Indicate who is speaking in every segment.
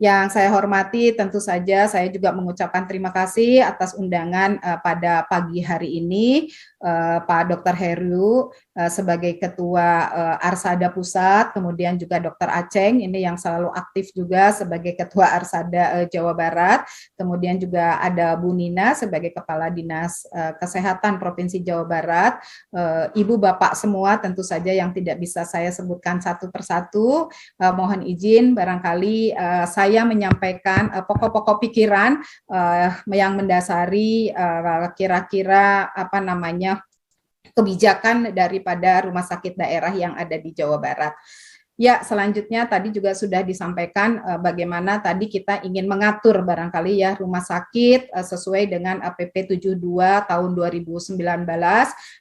Speaker 1: Yang saya hormati, tentu saja saya juga mengucapkan terima kasih atas undangan pada pagi hari ini, Pak Dr. Heru sebagai Ketua Arsada Pusat, kemudian juga Dr. Aceng ini yang selalu aktif juga sebagai Ketua Arsada Jawa Barat, kemudian juga ada Bu Nina sebagai Kepala Dinas Kesehatan Provinsi Jawa Barat, Ibu Bapak semua tentu saja yang tidak bisa saya sebutkan satu persatu, mohon izin barangkali saya menyampaikan pokok-pokok pikiran yang mendasari kira-kira apa namanya kebijakan daripada rumah sakit daerah yang ada di Jawa Barat. Ya, selanjutnya tadi juga sudah disampaikan bagaimana tadi kita ingin mengatur barangkali ya rumah sakit sesuai dengan PP 72 tahun 2019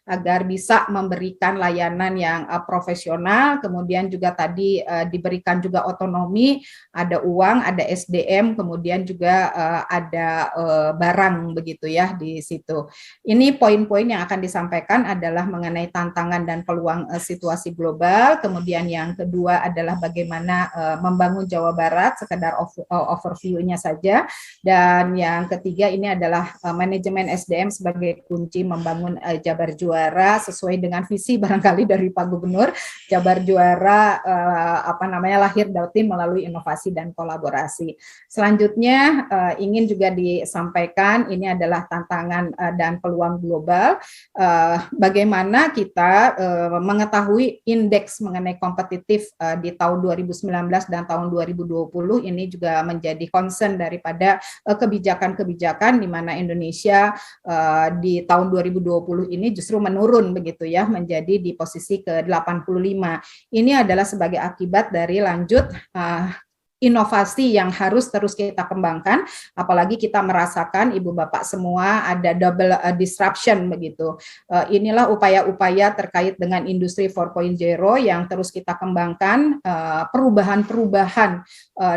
Speaker 1: agar bisa memberikan layanan yang profesional, kemudian juga tadi diberikan juga otonomi, ada uang, ada SDM, kemudian juga ada barang begitu ya di situ. Ini poin-poin yang akan disampaikan adalah mengenai tantangan dan peluang situasi global, kemudian yang kedua adalah bagaimana membangun Jawa Barat, sekedar overview-nya saja, dan yang ketiga ini adalah manajemen SDM sebagai kunci membangun Jabar Juara sesuai dengan visi barangkali dari Pak Gubernur, Jabar Juara lahir batin melalui inovasi dan kolaborasi. Selanjutnya ingin juga disampaikan ini adalah tantangan dan peluang global, bagaimana kita mengetahui indeks mengenai kompetitif di tahun 2019 dan tahun 2020 ini juga menjadi concern daripada kebijakan-kebijakan di mana Indonesia di tahun 2020 ini justru menurun begitu ya, menjadi di posisi ke-85. Ini adalah sebagai akibat dari lanjut inovasi yang harus terus kita kembangkan, apalagi kita merasakan Ibu Bapak semua ada double disruption begitu. Inilah upaya-upaya terkait dengan industri 4.0 yang terus kita kembangkan, perubahan-perubahan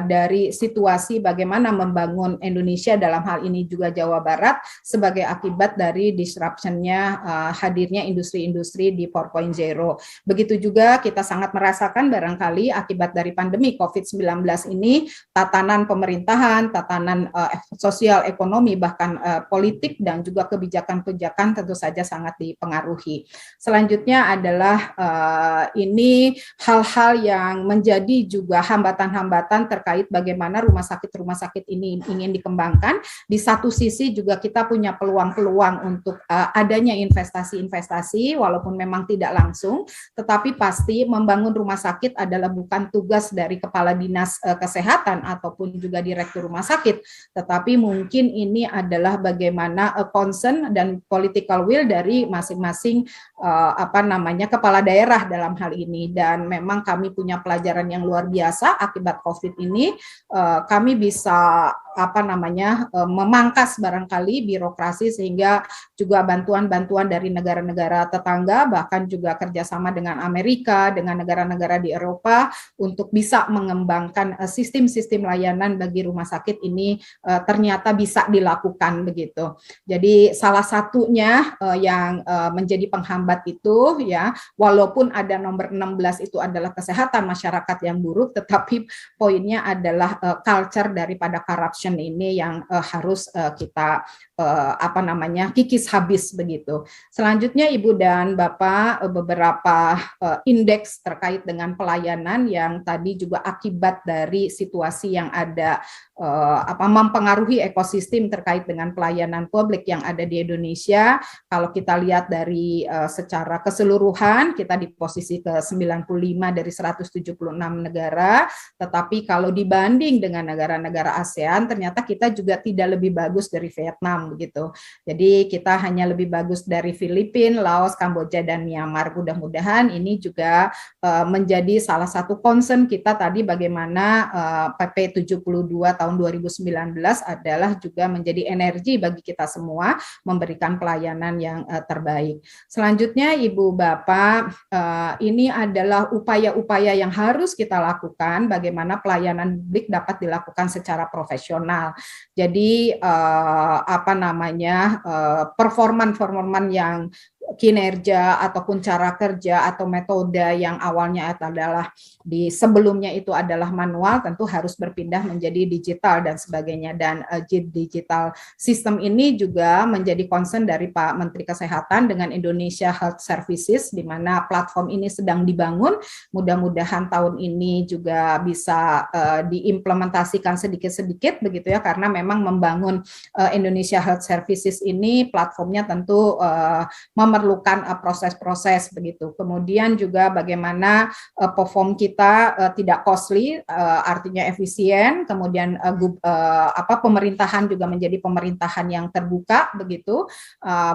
Speaker 1: dari situasi bagaimana membangun Indonesia dalam hal ini juga Jawa Barat sebagai akibat dari disruption-nya hadirnya industri-industri di 4.0. Begitu juga kita sangat merasakan barangkali akibat dari pandemi COVID-19 ini tatanan pemerintahan, tatanan sosial ekonomi bahkan politik dan juga kebijakan-kebijakan tentu saja sangat dipengaruhi. Selanjutnya adalah ini hal-hal yang menjadi juga hambatan-hambatan terkait bagaimana rumah sakit ini ingin dikembangkan. Di satu sisi juga kita punya peluang-peluang untuk adanya investasi-investasi walaupun memang tidak langsung, tetapi pasti membangun rumah sakit adalah bukan tugas dari kepala dinas kesehatan ataupun juga direktur rumah sakit, tetapi mungkin ini adalah bagaimana concern dan political will dari masing-masing kepala daerah dalam hal ini. Dan memang kami punya pelajaran yang luar biasa akibat COVID ini, kami bisa memangkas barangkali birokrasi sehingga juga bantuan-bantuan dari negara-negara tetangga bahkan juga kerjasama dengan Amerika, dengan negara-negara di Eropa untuk bisa mengembangkan sistem-sistem layanan bagi rumah sakit ini ternyata bisa dilakukan begitu. Jadi salah satunya yang menjadi penghambat itu ya, walaupun ada nomor 16 itu adalah kesehatan masyarakat yang buruk, tetapi poinnya adalah culture daripada corruption ini yang harus kita kikis habis begitu. Selanjutnya Ibu dan Bapak, beberapa indeks terkait dengan pelayanan yang tadi juga akibat dari situasi yang ada mempengaruhi ekosistem terkait dengan pelayanan publik yang ada di Indonesia. Kalau kita lihat dari secara keseluruhan kita di posisi ke-95 dari 176 negara, tetapi kalau dibanding dengan negara-negara ASEAN ternyata kita juga tidak lebih bagus dari Vietnam begitu. Jadi kita hanya lebih bagus dari Filipina, Laos, Kamboja dan Myanmar. Mudah-mudahan ini juga menjadi salah satu concern kita tadi bagaimana PP 72 tahun 2019 adalah juga menjadi energi bagi kita semua memberikan pelayanan yang terbaik. Selanjutnya Ibu Bapak, ini adalah upaya-upaya yang harus kita lakukan bagaimana pelayanan publik dapat dilakukan secara profesional. Jadi performan yang kinerja ataupun cara kerja atau metode yang awalnya adalah di sebelumnya itu adalah manual, tentu harus berpindah menjadi digital dan sebagainya. Dan digital sistem ini juga menjadi concern dari Pak Menteri Kesehatan dengan Indonesia Health Services, di mana platform ini sedang dibangun. Mudah-mudahan tahun ini juga bisa diimplementasikan sedikit-sedikit begitu ya, karena memang membangun Indonesia Health Services ini platformnya tentu memerlukan proses-proses begitu. Kemudian juga bagaimana perform kita tidak costly, artinya efisien. Kemudian pemerintahan juga menjadi pemerintahan yang terbuka begitu,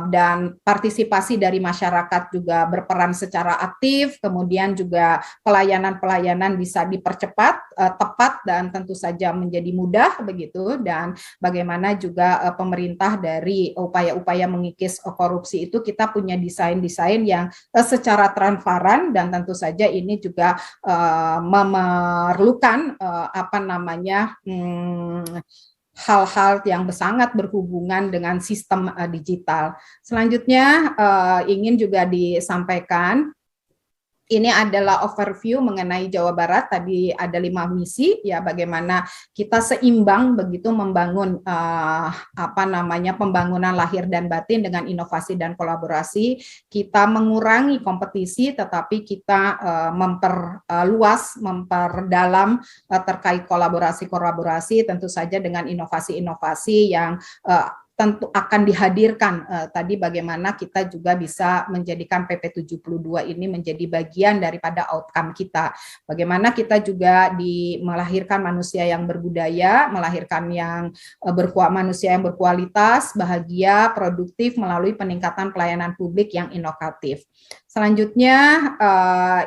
Speaker 1: dan partisipasi dari masyarakat juga berperan secara aktif. Kemudian juga pelayanan-pelayanan bisa dipercepat, tepat, dan tentu saja menjadi mudah begitu. Dan bagaimana juga pemerintah dari upaya-upaya mengikis korupsi itu, kita punya desain-desain yang secara transparan, dan tentu saja ini juga memerlukan hal-hal yang sangat berhubungan dengan sistem digital. Selanjutnya ingin juga disampaikan, ini adalah overview mengenai Jawa Barat. Tadi ada 5 misi, ya, bagaimana kita seimbang begitu membangun pembangunan lahir dan batin dengan inovasi dan kolaborasi. Kita mengurangi kompetisi, tetapi kita memperluas, memperdalam terkait kolaborasi-kolaborasi, tentu saja dengan inovasi-inovasi yang tentu akan dihadirkan. Tadi bagaimana kita juga bisa menjadikan PP 72 ini menjadi bagian daripada outcome kita. Bagaimana kita juga melahirkan manusia yang berbudaya, melahirkan manusia yang berkualitas, bahagia, produktif melalui peningkatan pelayanan publik yang inovatif. Selanjutnya,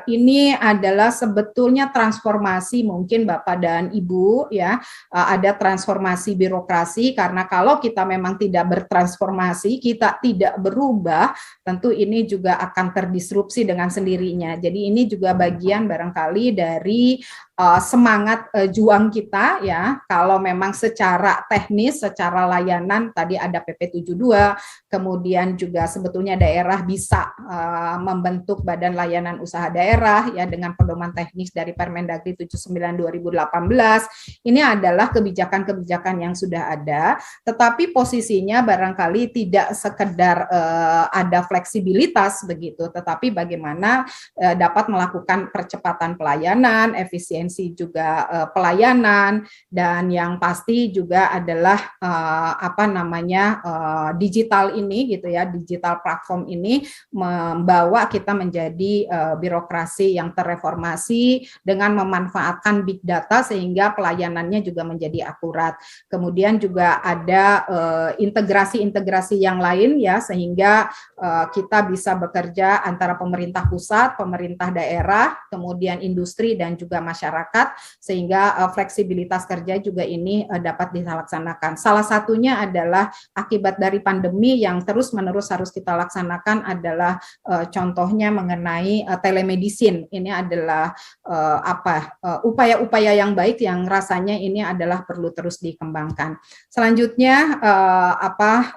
Speaker 1: ini adalah sebetulnya transformasi, mungkin Bapak dan Ibu ya, ada transformasi birokrasi, karena kalau kita memang tidak bertransformasi, kita tidak berubah, tentu ini juga akan terdisrupsi dengan sendirinya. Jadi ini juga bagian barangkali dari semangat juang kita ya. Kalau memang secara teknis, secara layanan tadi ada PP 72, kemudian juga sebetulnya daerah bisa membentuk badan layanan usaha daerah ya dengan pedoman teknis dari Permendagri 79 2018. Ini adalah kebijakan-kebijakan yang sudah ada, tetapi posisinya barangkali tidak sekedar ada fleksibilitas begitu, tetapi bagaimana dapat melakukan percepatan pelayanan, efisiensi juga pelayanan, dan yang pasti juga adalah digital ini gitu ya, digital platform ini membawa kita menjadi birokrasi yang terreformasi dengan memanfaatkan big data sehingga pelayanannya juga menjadi akurat. Kemudian juga ada integrasi-integrasi yang lain ya, sehingga kita bisa bekerja antara pemerintah pusat, pemerintah daerah, kemudian industri dan juga masyarakat, sehingga fleksibilitas kerja juga ini dapat dilaksanakan. Salah satunya adalah akibat dari pandemi yang terus-menerus harus kita laksanakan adalah contohnya mengenai telemedicine. Ini adalah upaya-upaya yang baik yang rasanya ini adalah perlu terus dikembangkan. Selanjutnya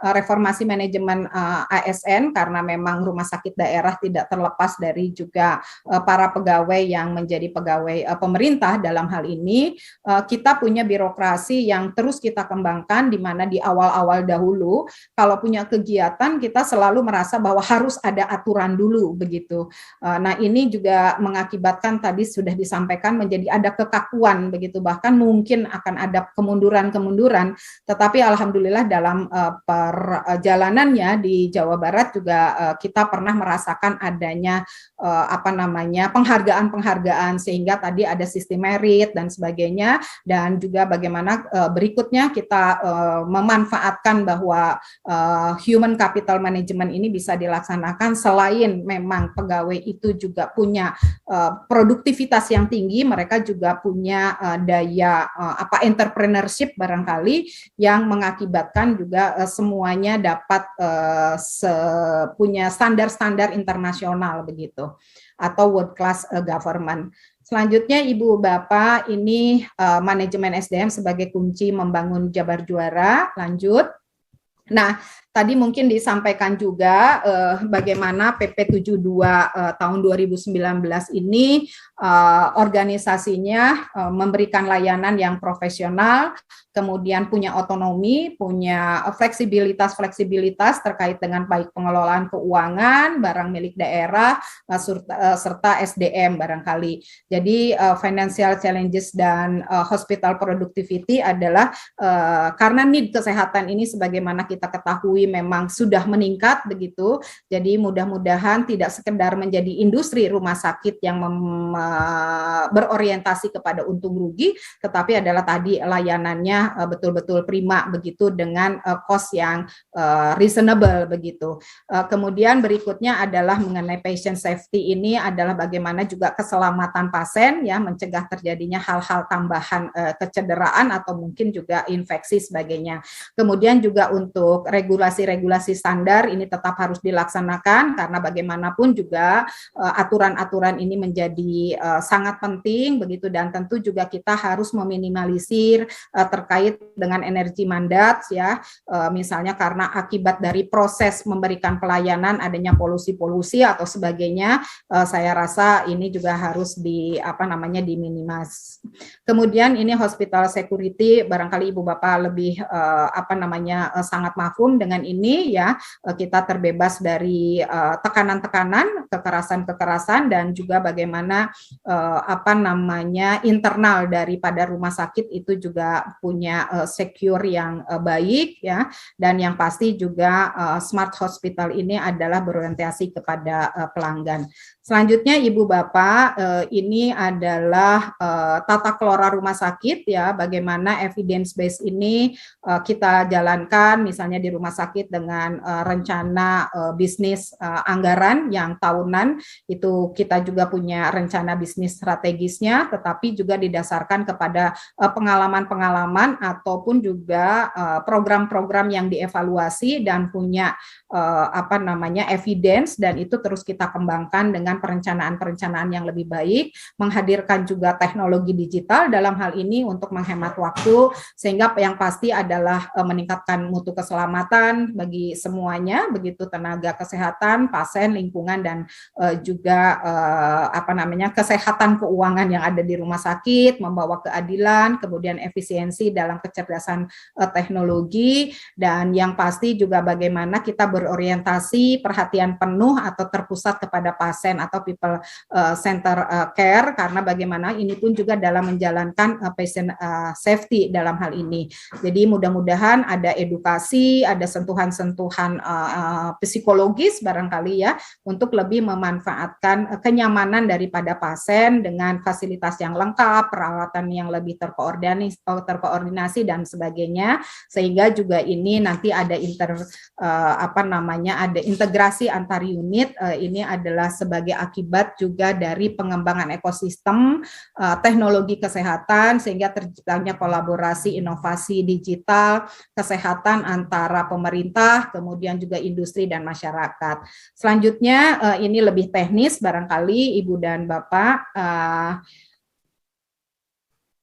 Speaker 1: reformasi manajemen ASN, karena memang rumah sakit daerah tidak terlepas dari juga para pegawai yang menjadi pegawai pemerintah. Dalam hal ini kita punya birokrasi yang terus kita kembangkan, di mana di awal-awal dahulu kalau punya kegiatan kita selalu merasa bahwa harus ada aturan dulu begitu. Nah, ini juga mengakibatkan tadi sudah disampaikan menjadi ada kekakuan begitu, bahkan mungkin akan ada kemunduran-kemunduran, tetapi alhamdulillah dalam perjalanannya di Jawa Barat juga kita pernah merasakan adanya penghargaan-penghargaan, sehingga tadi ada sistem merit dan sebagainya, dan juga bagaimana berikutnya kita memanfaatkan bahwa human capital management ini bisa dilaksanakan selain memang pegawai itu juga punya produktivitas yang tinggi, mereka juga punya daya entrepreneurship barangkali yang mengakibatkan juga semuanya dapat punya standar-standar internasional begitu, atau world class government. Selanjutnya Ibu Bapak, ini manajemen SDM sebagai kunci membangun Jabar Juara. Lanjut. Nah, tadi mungkin disampaikan juga bagaimana PP 72 tahun 2019 ini organisasinya memberikan layanan yang profesional, kemudian punya otonomi, punya fleksibilitas terkait dengan baik pengelolaan keuangan, barang milik daerah, serta SDM barangkali. Jadi financial challenges dan hospital productivity adalah karena need kesehatan ini sebagaimana kita ketahui memang sudah meningkat begitu. Jadi mudah-mudahan tidak sekedar menjadi industri rumah sakit yang berorientasi kepada untung rugi, tetapi adalah tadi layanannya betul-betul prima begitu dengan cost yang reasonable begitu. Kemudian berikutnya adalah mengenai patient safety, ini adalah bagaimana juga keselamatan pasien ya, mencegah terjadinya hal-hal tambahan kecederaan atau mungkin juga infeksi sebagainya. Kemudian juga untuk regulasi-regulasi standar ini tetap harus dilaksanakan karena bagaimanapun juga aturan-aturan ini menjadi sangat penting begitu, dan tentu juga kita harus meminimalisir terkait dengan energi mandat ya, misalnya karena akibat dari proses memberikan pelayanan adanya polusi-polusi atau sebagainya, saya rasa ini juga harus diminimas. Kemudian ini hospital security, barangkali Ibu Bapak lebih sangat mafhum dengan ini ya, kita terbebas dari tekanan-tekanan, kekerasan-kekerasan, dan juga bagaimana internal daripada rumah sakit itu juga punya secure yang baik ya, dan yang pasti juga smart hospital ini adalah berorientasi kepada pelanggan. Selanjutnya Ibu Bapak, ini adalah tata kelola rumah sakit ya, bagaimana evidence base ini kita jalankan misalnya di rumah sakit dengan rencana bisnis anggaran yang tahunan, itu kita juga punya rencana bisnis strategisnya, tetapi juga didasarkan kepada pengalaman-pengalaman ataupun juga program-program yang dievaluasi dan punya evidence, dan itu terus kita kembangkan dengan perencanaan-perencanaan yang lebih baik, menghadirkan juga teknologi digital dalam hal ini untuk menghemat waktu, sehingga yang pasti adalah meningkatkan mutu keselamatan bagi semuanya, begitu tenaga kesehatan, pasien, lingkungan, dan juga kesehatan keuangan yang ada di rumah sakit, membawa keadilan, kemudian efisiensi dalam kecerdasan teknologi, dan yang pasti juga bagaimana kita berorientasi perhatian penuh atau terpusat kepada pasien atau people center care, karena bagaimana ini pun juga dalam menjalankan patient safety dalam hal ini. Jadi mudah-mudahan ada edukasi, ada sentuhan-sentuhan psikologis barangkali ya, untuk lebih memanfaatkan kenyamanan daripada pasien dengan fasilitas yang lengkap, perawatan yang lebih terkoordinasi dan sebagainya, sehingga juga ini nanti ada ada integrasi antar unit. Ini adalah sebagai akibat juga dari pengembangan ekosistem teknologi kesehatan, sehingga terciptanya kolaborasi inovasi digital kesehatan antara pemerintah, kemudian juga industri dan masyarakat. Selanjutnya ini lebih teknis barangkali Ibu dan Bapak.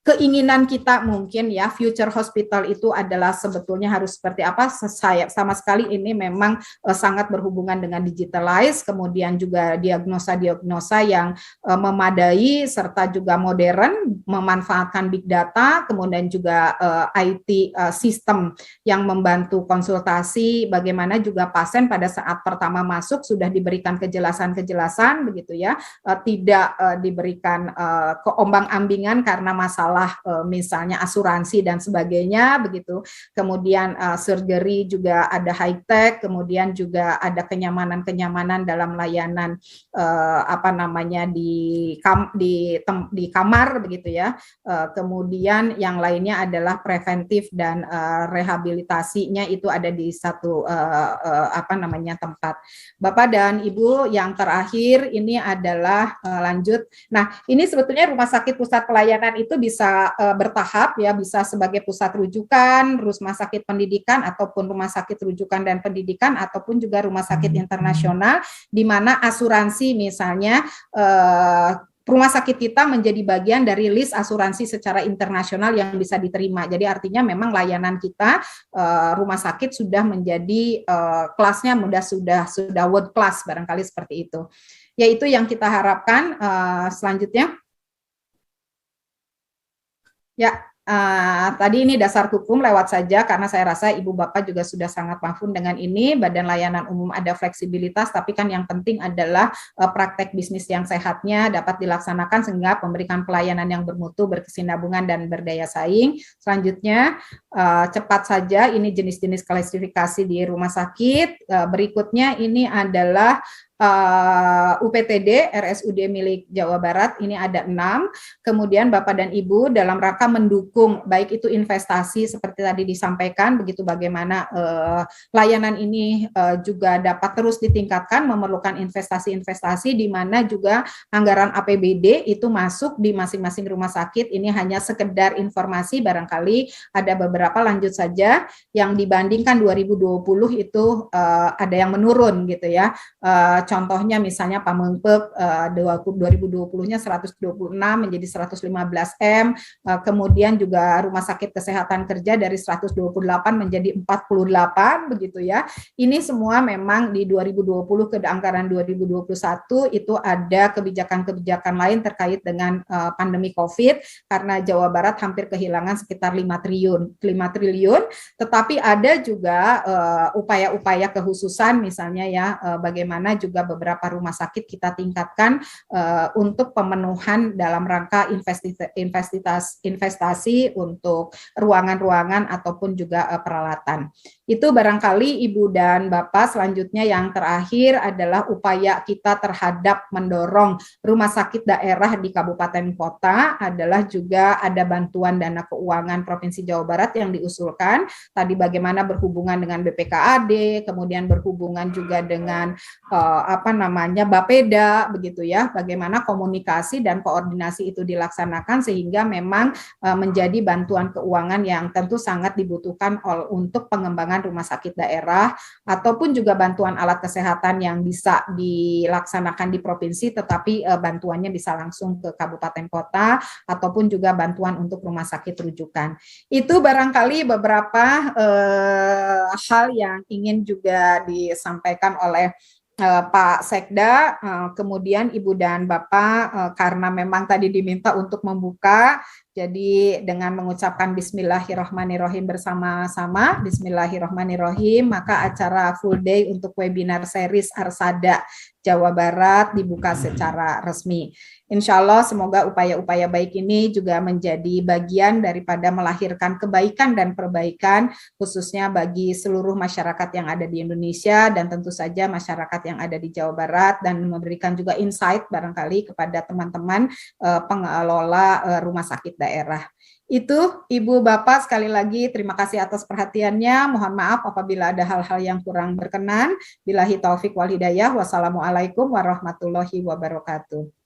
Speaker 1: Keinginan kita mungkin ya, future hospital itu adalah sebetulnya harus seperti apa? Saya sama sekali ini memang sangat berhubungan dengan digitalize, kemudian juga diagnosa yang memadai serta juga modern, memanfaatkan big data, kemudian juga IT sistem yang membantu konsultasi, bagaimana juga pasien pada saat pertama masuk sudah diberikan kejelasan-kejelasan begitu ya, tidak diberikan keombang-ambingan karena masalah misalnya asuransi dan sebagainya begitu. Kemudian surgery juga ada high tech, kemudian juga ada kenyamanan dalam layanan di kamar begitu ya. Kemudian yang lainnya adalah preventif dan rehabilitasinya itu ada di satu tempat. Bapak dan Ibu, yang terakhir ini adalah lanjut. Nah, ini sebetulnya rumah sakit pusat pelayanan itu bisa bertahap ya, bisa sebagai pusat rujukan, rumah sakit pendidikan ataupun rumah sakit rujukan dan pendidikan, ataupun juga rumah sakit internasional di mana asuransi misalnya rumah sakit kita menjadi bagian dari list asuransi secara internasional yang bisa diterima. Jadi artinya memang layanan kita rumah sakit sudah menjadi kelasnya sudah world class barangkali seperti itu. Yaitu yang kita harapkan. Selanjutnya. Ya, tadi ini dasar hukum lewat saja karena saya rasa Ibu Bapak juga sudah sangat paham dengan ini. Badan layanan umum ada fleksibilitas, tapi kan yang penting adalah praktek bisnis yang sehatnya dapat dilaksanakan sehingga memberikan pelayanan yang bermutu, berkesinambungan dan berdaya saing. Selanjutnya, cepat saja ini jenis-jenis klasifikasi di rumah sakit. Berikutnya ini adalah UPTD, RSUD milik Jawa Barat, ini ada 6. Kemudian Bapak dan Ibu dalam rangka mendukung, baik itu investasi seperti tadi disampaikan, begitu bagaimana layanan ini juga dapat terus ditingkatkan, memerlukan investasi-investasi di mana juga anggaran APBD itu masuk di masing-masing rumah sakit. Ini hanya sekedar informasi, barangkali ada beberapa lanjut saja, yang dibandingkan 2020 itu ada yang menurun gitu ya. Contohnya misalnya Pamengpeuk 2020-nya 126 menjadi 115 M, kemudian juga Rumah Sakit Kesehatan Kerja dari 128 menjadi 48 begitu ya. Ini semua memang di 2020 ke anggaran 2021 itu ada kebijakan-kebijakan lain terkait dengan pandemi Covid karena Jawa Barat hampir kehilangan sekitar 5 triliun, tetapi ada juga upaya-upaya kehususan misalnya ya bagaimana juga beberapa rumah sakit kita tingkatkan untuk pemenuhan dalam rangka investasi untuk ruangan-ruangan ataupun juga peralatan. Itu barangkali Ibu dan Bapak. Selanjutnya yang terakhir adalah upaya kita terhadap mendorong rumah sakit daerah di kabupaten kota adalah juga ada bantuan dana keuangan Provinsi Jawa Barat yang diusulkan. Tadi bagaimana berhubungan dengan BPKAD, kemudian berhubungan juga dengan Bapeda begitu ya, bagaimana komunikasi dan koordinasi itu dilaksanakan sehingga memang menjadi bantuan keuangan yang tentu sangat dibutuhkan untuk pengembangan rumah sakit daerah ataupun juga bantuan alat kesehatan yang bisa dilaksanakan di provinsi tetapi bantuannya bisa langsung ke kabupaten kota ataupun juga bantuan untuk rumah sakit rujukan. Itu barangkali beberapa hal yang ingin juga disampaikan oleh Pak Sekda, kemudian Ibu dan Bapak, karena memang tadi diminta untuk membuka, jadi dengan mengucapkan Bismillahirrahmanirrahim bersama-sama, Bismillahirrahmanirrahim, maka acara full day untuk webinar series Arsada Jawa Barat dibuka secara resmi. Insya Allah semoga upaya-upaya baik ini juga menjadi bagian daripada melahirkan kebaikan dan perbaikan khususnya bagi seluruh masyarakat yang ada di Indonesia dan tentu saja masyarakat yang ada di Jawa Barat dan memberikan juga insight barangkali kepada teman-teman pengelola rumah sakit daerah. Itu Ibu Bapak sekali lagi terima kasih atas perhatiannya. Mohon maaf apabila ada hal-hal yang kurang berkenan. Billahi taufik wal hidayah. Wassalamualaikum warahmatullahi wabarakatuh.